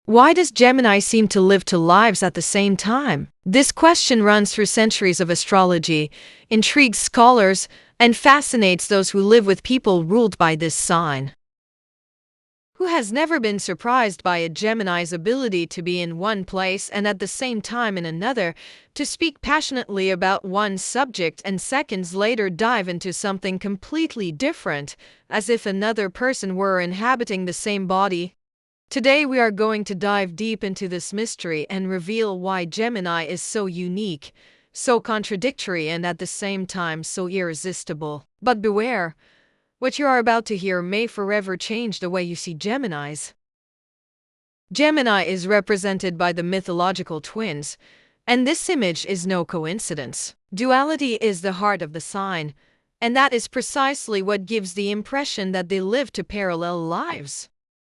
Why does Gemini seem to live two lives at the same time? This question runs through centuries of astrology, intrigues scholars, and fascinates those who live with people ruled by this sign. Who has never been surprised by a Gemini's ability to be in one place and at the same time in another, to speak passionately about one subject and seconds later dive into something completely different, as if another person were inhabiting the same body? Today we are going to dive deep into this mystery and reveal why Gemini is so unique, so contradictory, and at the same time so irresistible. But beware! What you are about to hear may forever change the way you see Geminis. Gemini is represented by the mythological twins, and this image is no coincidence. Duality is the heart of the sign, and that is precisely what gives the impression that they live two parallel lives.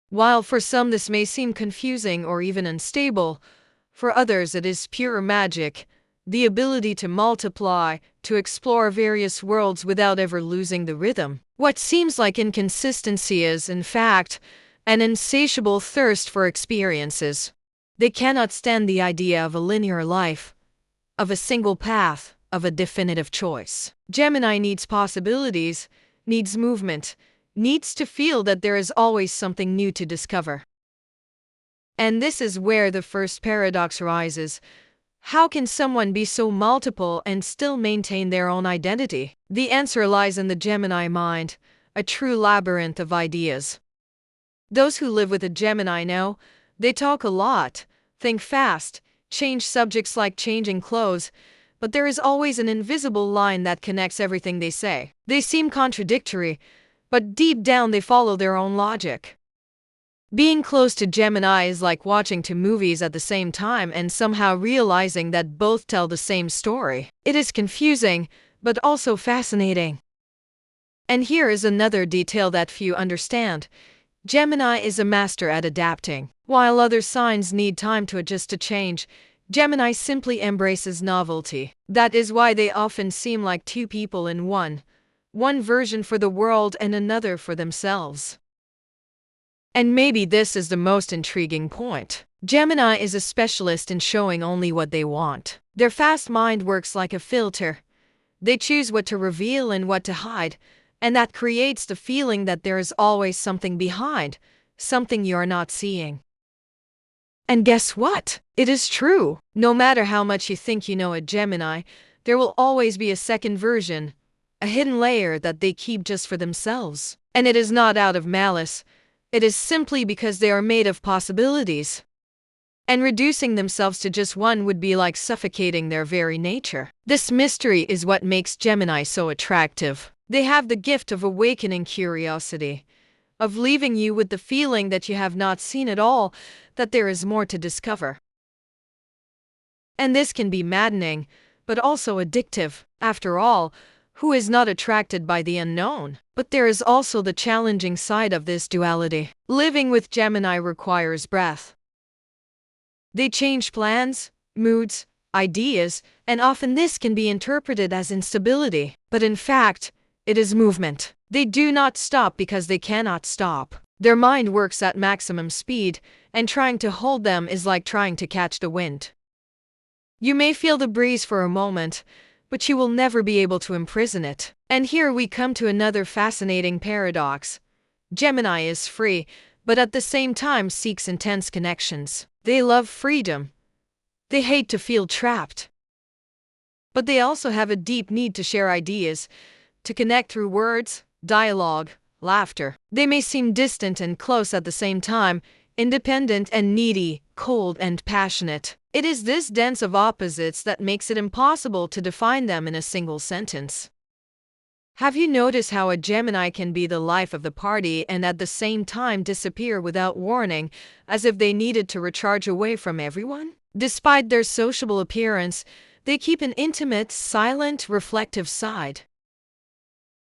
While for some this may seem confusing or even unstable, for others it is pure magic, the ability to multiply, to explore various worlds without ever losing the rhythm. What seems like inconsistency is, in fact, an insatiable thirst for experiences. They cannot stand the idea of a linear life, of a single path, of a definitive choice. Gemini needs possibilities, needs movement, needs to feel that there is always something new to discover. And this is where the first paradox arises. How can someone be so multiple and still maintain their own identity? The answer lies in the Gemini mind, a true labyrinth of ideas. Those who live with a Gemini know they talk a lot, think fast, change subjects like changing clothes, but there is always an invisible line that connects everything they say. They seem contradictory, but deep down they follow their own logic. Being close to Gemini is like watching two movies at the same time and somehow realizing that both tell the same story. It is confusing, but also fascinating. And here is another detail that few understand. Gemini is a master at adapting. While other signs need time to adjust to change, Gemini simply embraces novelty. That is why they often seem like two people in one version for the world and another for themselves. And maybe this is the most intriguing point. Gemini is a specialist in showing only what they want. Their fast mind works like a filter. They choose what to reveal and what to hide, and that creates the feeling that there is always something behind, something you are not seeing. And guess what? It is true. No matter how much you think you know a Gemini, there will always be a second version, a hidden layer that they keep just for themselves. And it is not out of malice. It is simply because they are made of possibilities. And reducing themselves to just one would be like suffocating their very nature. This mystery is what makes Gemini so attractive. They have the gift of awakening curiosity, of leaving you with the feeling that you have not seen it all, that there is more to discover. And this can be maddening, but also addictive. After all, who is not attracted by the unknown? But there is also the challenging side of this duality. Living with Gemini requires breadth. They change plans, moods, ideas, and often this can be interpreted as instability. But in fact, it is movement. They do not stop because they cannot stop. Their mind works at maximum speed, and trying to hold them is like trying to catch the wind. You may feel the breeze for a moment, but you will never be able to imprison it. And here we come to another fascinating paradox. Gemini is free, but at the same time seeks intense connections. They love freedom. They hate to feel trapped. But they also have a deep need to share ideas, to connect through words, dialogue, laughter. They may seem distant and close at the same time, independent and needy, cold and passionate. It is this dance of opposites that makes it impossible to define them in a single sentence. Have you noticed how a Gemini can be the life of the party and at the same time disappear without warning, as if they needed to recharge away from everyone? Despite their sociable appearance, they keep an intimate, silent, reflective side.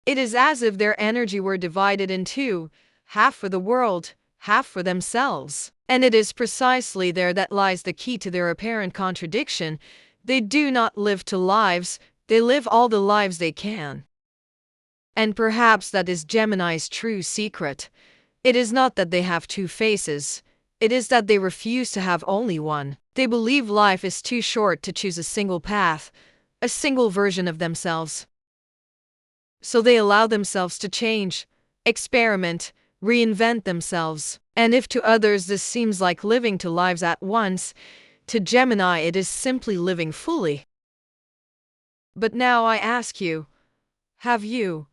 It is as if their energy were divided in two, half for the world, half for themselves. And it is precisely there that lies the key to their apparent contradiction. They do not live two lives, they live all the lives they can. And perhaps that is Gemini's true secret. It is not that they have two faces, It is that they refuse to have only one. They believe life is too short to choose a single path, a single version of themselves. So they allow themselves to change, experiment, reinvent themselves. And if to others this seems like living two lives at once, to Gemini it is simply living fully. But now I ask you, have you,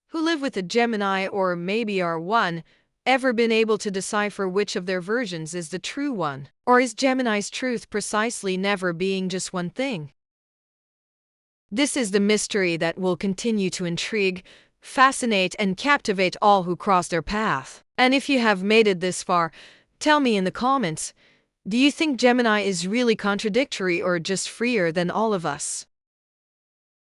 who live with a Gemini or maybe are one, ever been able to decipher which of their versions is the true one? Or is Gemini's truth precisely never being just one thing? This is the mystery that will continue to intrigue, fascinate, and captivate all who cross their path. And if you have made it this far, tell me in the comments, do you think Gemini is really contradictory or just freer than all of us?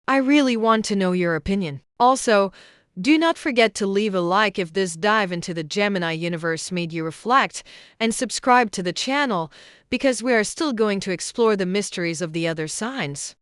I really want to know your opinion. Also, do not forget to leave a like if this dive into the Gemini universe made you reflect, and subscribe to the channel because we are still going to explore the mysteries of the other signs.